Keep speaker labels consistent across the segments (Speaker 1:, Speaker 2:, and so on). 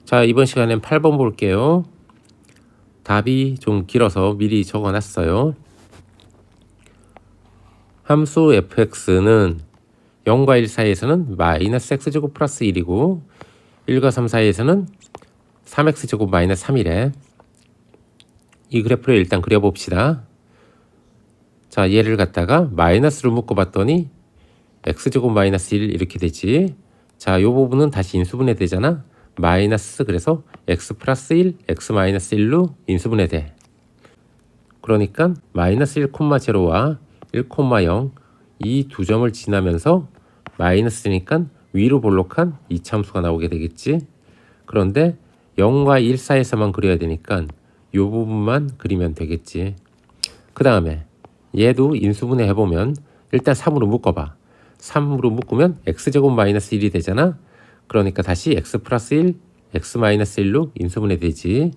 Speaker 1: 자, 이번 시간엔 8번 볼게요. 답이 좀 길어서 미리 적어놨어요. 함수 fx는 0과 1 사이에서는 마이너스 x제곱 플러스 1이고 1과 3 사이에서는 3x제곱 마이너스 3이래. 이 그래프를 일단 그려봅시다. 자, 얘를 갖다가 마이너스로 묶어봤더니 x제곱 마이너스 1 이렇게 되지. 자, 이 부분은 다시 인수분해 되잖아. 마이너스, 그래서 x 플러스 1, x 마이너스 1로 인수분해 돼. 그러니까 마이너스 1,0와 1,0 이 두 점을 지나면서 마이너스니까 위로 볼록한 이차함수가 나오게 되겠지. 그런데 0과 1 사이에서만 그려야 되니까 이 부분만 그리면 되겠지. 그 다음에 얘도 인수분해 해보면 일단 3으로 묶어봐. 3으로 묶으면 x제곱 마이너스 1이 되잖아. 그러니까 다시 x 플러스 1, x 마이너스 1로 인수분해 되지.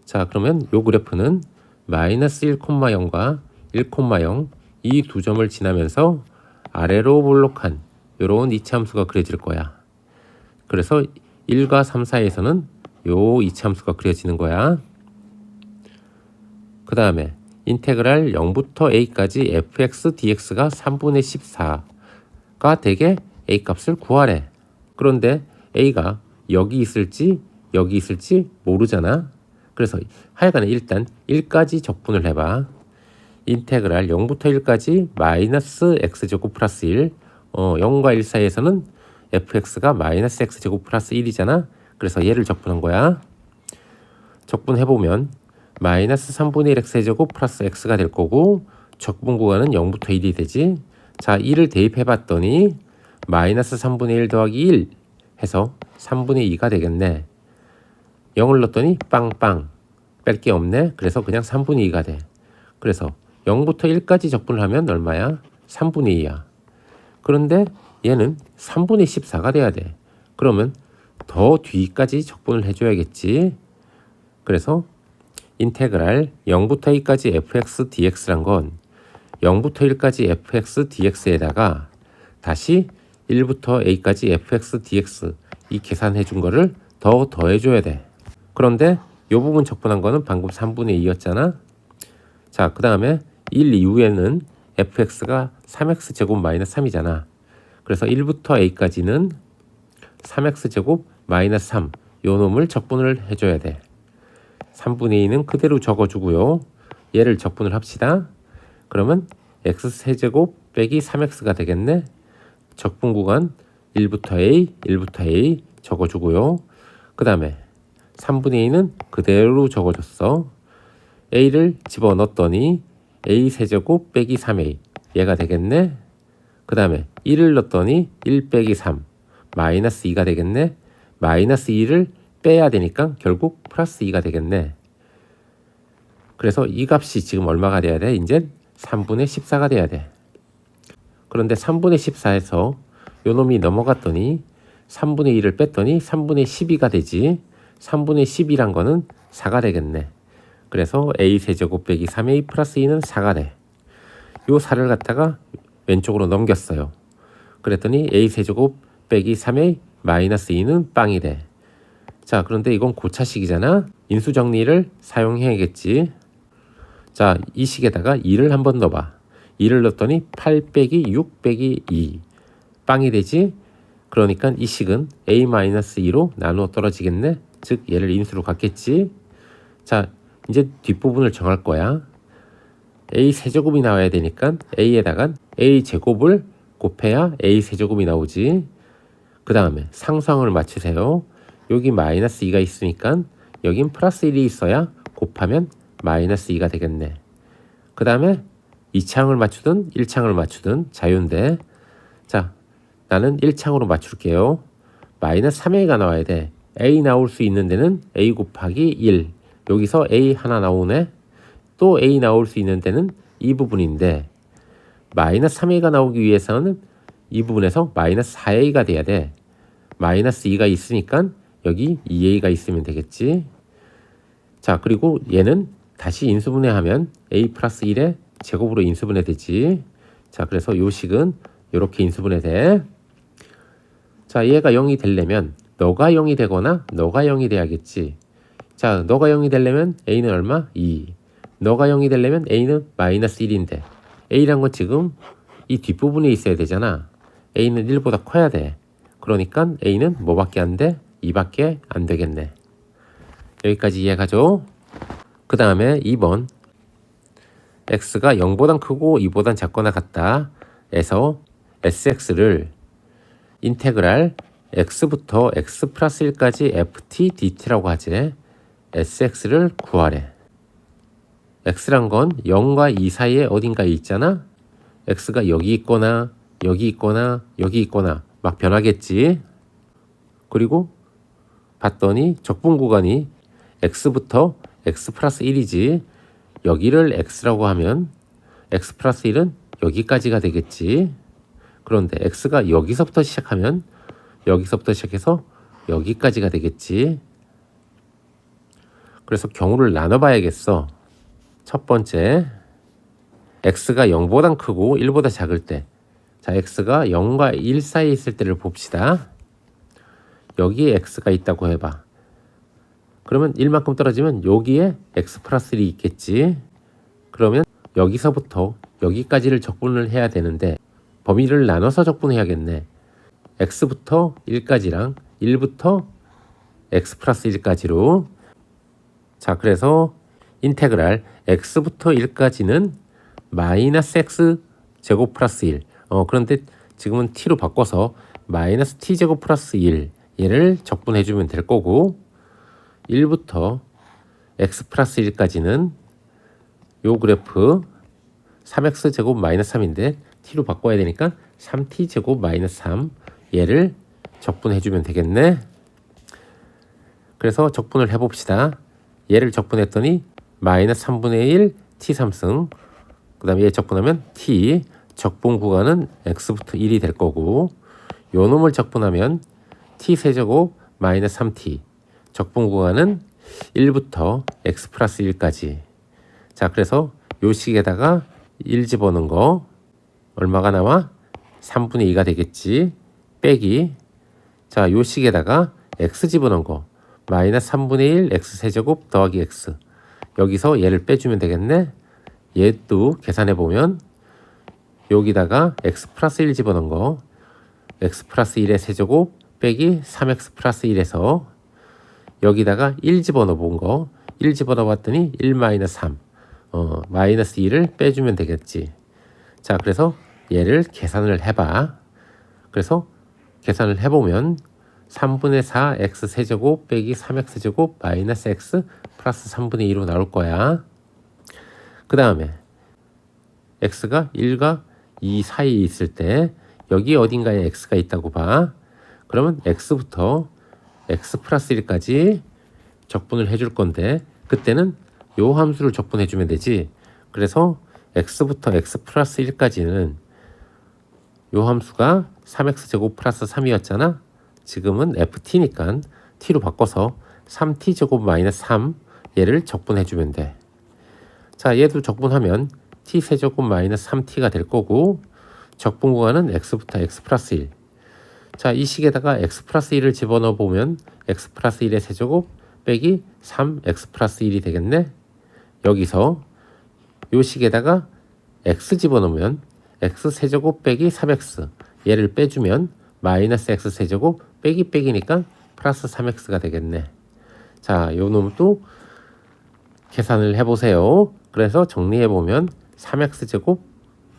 Speaker 1: 자, 그러면 요 그래프는 마이너스 1,0과 1,0 이 두 점을 지나면서 아래로 볼록한 요런 이차함수가 그려질 거야. 그래서 1과 3 사이에서는 요 이차함수가 그려지는 거야. 그 다음에 인테그랄 0부터 a까지 fx dx가 3분의 14가 되게 a 값을 구하래. 그런데 a가 여기 있을지 여기 있을지 모르잖아. 그래서 하여간에 일단 1까지 적분을 해봐. 인테그랄 0부터 1까지 마이너스 x제곱 플러스 1 0과 1 사이에서는 fx가 마이너스 x제곱 플러스 1이잖아. 그래서 얘를 적분한 거야. 적분해보면 마이너스 3분의 1 x제곱 플러스 x가 될 거고 적분 구간은 0부터 1이 되지. 자, 1을 대입해봤더니 마이너스 3분의 1 더하기 1 해서 3분의 2가 되겠네. 0을 넣었더니 빵빵 뺄 게 없네. 그래서 그냥 3분의 2가 돼. 그래서 0부터 1까지 적분을 하면 얼마야? 3분의 2야. 그런데 얘는 3분의 14가 돼야 돼. 그러면 더 뒤까지 적분을 해줘야겠지. 그래서 인테그랄 0부터 2까지 fx dx란 건 0부터 1까지 fx dx에다가 다시 1부터 a까지 fx dx 이 계산해 준 거를 더 더해줘야 돼. 그런데 이 부분 적분한 거는 방금 3분의 2였잖아. 자, 그 다음에 1 이후에는 fx가 3x제곱 마이너스 3이잖아. 그래서 1부터 a까지는 3x제곱 마이너스 3 요 놈을 적분을 해줘야 돼. 3분의 2는 그대로 적어주고요. 얘를 적분을 합시다. 그러면 x세제곱 빼기 3x가 되겠네. 적분 구간 1부터 a 적어주고요. 그 다음에 3분의 2는 그대로 적어줬어. a를 집어넣었더니 a 세제곱 빼기 3a 얘가 되겠네. 그 다음에 1을 넣었더니 1 빼기 3 마이너스 2가 되겠네. 마이너스 2를 빼야 되니까 결국 플러스 2가 되겠네. 그래서 이 값이 지금 얼마가 돼야 돼? 이제 3분의 14가 돼야 돼. 그런데 3분의 14에서 요 놈이 넘어갔더니 3분의 2를 뺐더니 3분의 12가 되지. 3분의 12란 거는 4가 되겠네. 그래서 a 세제곱 빼기 3a 플러스 2는 4가 돼. 요 4를 갖다가 왼쪽으로 넘겼어요. 그랬더니 a 세제곱 빼기 3a 마이너스 2는 빵이 돼. 자, 그런데 이건 고차식이잖아. 인수정리를 사용해야겠지. 자, 이 식에다가 2를 한번 넣어봐. 2를 넣었더니 8 빼기 6 빼기 2 빵이 되지. 그러니까 이 식은 a-2로 나누어 떨어지겠네. 즉 얘를 인수로 갖겠지. 자, 이제 뒷부분을 정할 거야. a 세제곱이 나와야 되니까 a에다가 a 제곱을 곱해야 a 세제곱이 나오지. 그 다음에 상수항을 맞추세요. 여기 마이너스 2가 있으니까 여긴 플러스 1이 있어야 곱하면 마이너스 2가 되겠네. 그 다음에 2창을 맞추든 1창을 맞추든 자유인데, 자, 나는 1창으로 맞출게요. 마이너스 3a가 나와야 돼. a 나올 수 있는 데는 a 곱하기 1. 여기서 a 하나 나오네. 또 a 나올 수 있는 데는 이 부분인데 마이너스 3a가 나오기 위해서는 이 부분에서 마이너스 4a가 돼야 돼. 마이너스 2가 있으니까 여기 2a가 있으면 되겠지. 자, 그리고 얘는 다시 인수분해하면 a 플러스 1의 제곱으로 인수분해 되지. 자, 그래서 요 식은 이렇게 인수분해 돼. 자, 얘가 0이 되려면 너가 0이 되거나 너가 0이 돼야겠지. 자, 너가 0이 되려면 a는 얼마? 2. 너가 0이 되려면 a는 마이너스 1인데 a란 건 지금 이 뒷부분에 있어야 되잖아. a는 1보다 커야 돼. 그러니까 a는 뭐밖에 안 돼? 2밖에 안 되겠네. 여기까지 이해가죠? 그 다음에 2번 x가 0보단 크고 2보단 작거나 같다 에서 sx를 인테그랄 x부터 x 플러스 1까지 ft dt라고 하지. sx를 구하래. x란 건 0과 2 사이에 어딘가에 있잖아. x가 여기 있거나 여기 있거나 여기 있거나 막 변하겠지. 그리고 봤더니 적분 구간이 x부터 x 플러스 1이지. 여기를 x라고 하면 x 플러스 1은 여기까지가 되겠지. 그런데 x가 여기서부터 시작하면 여기서부터 시작해서 여기까지가 되겠지. 그래서 경우를 나눠봐야겠어. 첫 번째, x가 0보다 크고 1보다 작을 때. 자, x가 0과 1 사이에 있을 때를 봅시다. 여기에 x가 있다고 해봐. 그러면 1만큼 떨어지면 여기에 x 플러스 1이 있겠지. 그러면 여기서부터 여기까지를 적분을 해야 되는데 범위를 나눠서 적분해야겠네. x부터 1까지랑 1부터 x 플러스 1까지로. 자, 그래서 인테그랄 x부터 1까지는 마이너스 x 제곱 플러스 1. 그런데 지금은 t로 바꿔서 마이너스 t 제곱 플러스 1 얘를 적분해주면 될 거고 1부터 x 플러스 1까지는 요 그래프 3x 제곱 마이너스 3인데 t로 바꿔야 되니까 3t 제곱 마이너스 3 얘를 적분해주면 되겠네. 그래서 적분을 해봅시다. 얘를 적분했더니 마이너스 3분의 1 t 3승. 그 다음에 얘 적분하면 t 적분 구간은 x부터 1이 될 거고 요 놈을 적분하면 t 세제곱 마이너스 3t 적분 구간은 1부터 x 플러스 1까지. 자, 그래서 요 식에다가 1 집어넣은 거 얼마가 나와? 3분의 2가 되겠지. 빼기. 자, 요 식에다가 x 집어넣은 거 마이너스 3분의 1 x 세제곱 더하기 x. 여기서 얘를 빼주면 되겠네. 얘도 계산해보면 여기다가 x 플러스 1 집어넣은 거 x 플러스 1의 세제곱 빼기 3x 플러스 1에서 여기다가 1 집어넣어 본 거 1 집어넣어 봤더니 1 마이너스 3 마이너스 2를 빼주면 되겠지. 자, 그래서 얘를 계산을 해봐. 그래서 계산을 해보면 3분의 4 x 세제곱 빼기 3x 제곱 마이너스 x 플러스 3분의 2로 나올 거야. 그 다음에 x가 1과 2 사이에 있을 때 여기 어딘가에 x가 있다고 봐. 그러면 x부터 x 플러스 1까지 적분을 해줄 건데 그때는 요 함수를 적분해 주면 되지. 그래서 x부터 x 플러스 1까지는 요 함수가 3x 제곱 플러스 3이었잖아. 지금은 ft니까 t로 바꿔서 3t 제곱 마이너스 3 얘를 적분해 주면 돼. 자, 얘도 적분하면 t 세제곱 마이너스 3t가 될 거고 적분 구간은 x부터 x 플러스 1. 자, 이 식에다가 x 플러스 1을 집어넣어 보면 x 플러스 1의 세제곱 빼기 3x 플러스 1이 되겠네. 여기서 요 식에다가 x 집어넣으면 x 세제곱 빼기 3x 얘를 빼주면 마이너스 x 세제곱 빼기 빼기니까 플러스 3x가 되겠네. 자, 요 놈도 계산을 해보세요. 그래서 정리해보면 3x 제곱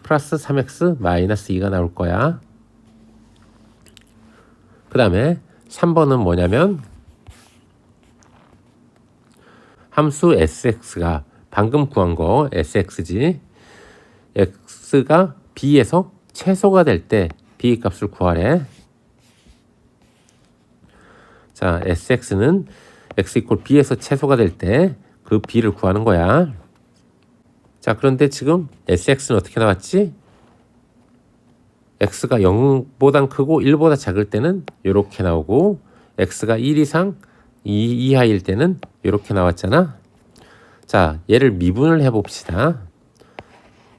Speaker 1: 플러스 3x 마이너스 2가 나올 거야. 그 다음에 3번은 뭐냐면 함수 sx가 방금 구한 거 sx지. x가 b에서 최소가 될 때 b 값을 구하래. 자, sx는 x 이퀄 b에서 최소가 될 때 그 b를 구하는 거야. 자, 그런데 지금 sx는 어떻게 나왔지? x가 0보단 크고 1보다 작을 때는 이렇게 나오고 x가 1 이상 2 이하일 때는 이렇게 나왔잖아. 자, 얘를 미분을 해봅시다.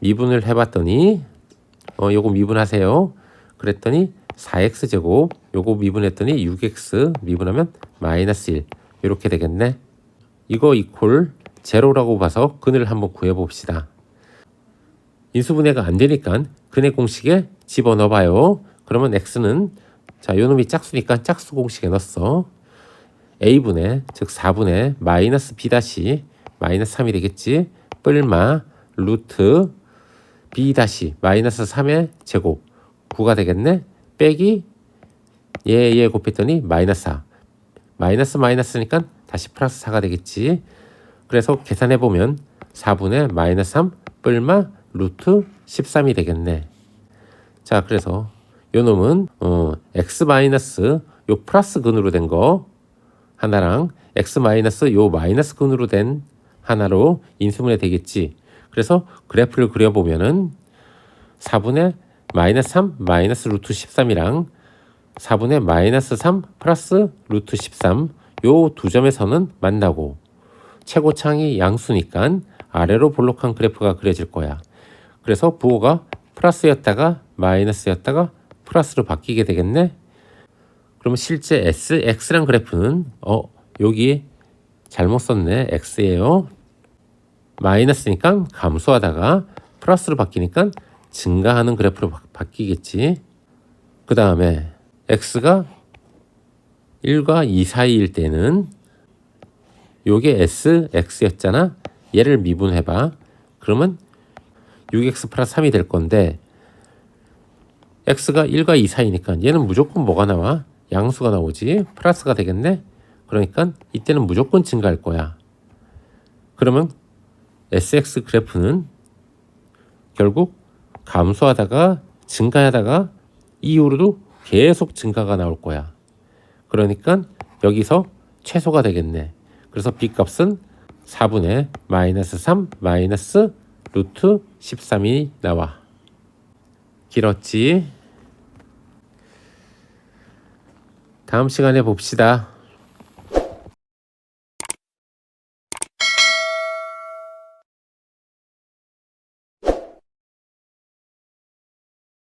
Speaker 1: 미분을 해봤더니 요거 미분하세요. 그랬더니 4x제곱 요거 미분했더니 6x 미분하면 마이너스 1 이렇게 되겠네. 이거 이퀄 제로라고 봐서 근을 한번 구해봅시다. 인수분해가 안 되니까 근의 공식에 집어넣어 봐요. 그러면 x는 자 요놈이 짝수니까 짝수 공식에 넣었어. a분의 즉 4분의 마이너스 b 다시 마이너스 3이 되겠지. 뿔마 루트 b 다시 마이너스 3의 제곱 9가 되겠네. 빼기 얘 곱했더니 마이너스 4 마이너스 마이너스니까 다시 플러스 4가 되겠지. 그래서 계산해보면 4분의 마이너스 3 뿔마 루트 13이 되겠네. 자 그래서 요 놈은 x 마이너스 요 플러스 근으로 된 거 하나랑 x 마이너스 요 마이너스 근으로 된 하나로 인수분해 되겠지. 그래서 그래프를 그려보면은 4분의 마이너스 3 마이너스 루트 13이랑 4분의 마이너스 3 플러스 루트 13 요 두 점에서는 만나고 최고창이 양수니까 아래로 볼록한 그래프가 그려질 거야. 그래서 부호가 플러스였다가 마이너스였다가 플러스로 바뀌게 되겠네. 그러면 실제 x란 그래프는 여기 잘못 썼네. x예요. 마이너스니까 감소하다가 플러스로 바뀌니까 증가하는 그래프로 바뀌겠지. 그 다음에 x가 1과 2 사이일 때는 요게 x였잖아. 얘를 미분해봐. 그러면 6x 플러스 3이 될 건데 x가 1과 2 사이니까 얘는 무조건 뭐가 나와? 양수가 나오지. 플러스가 되겠네. 그러니까 이때는 무조건 증가할 거야. 그러면 sx 그래프는 결국 감소하다가 증가하다가 이후로도 계속 증가가 나올 거야. 그러니까 여기서 최소가 되겠네. 그래서 b 값은 4분의 마이너스 3 마이너스 루트 13이 나와. 길었지? 다음 시간에 봅시다.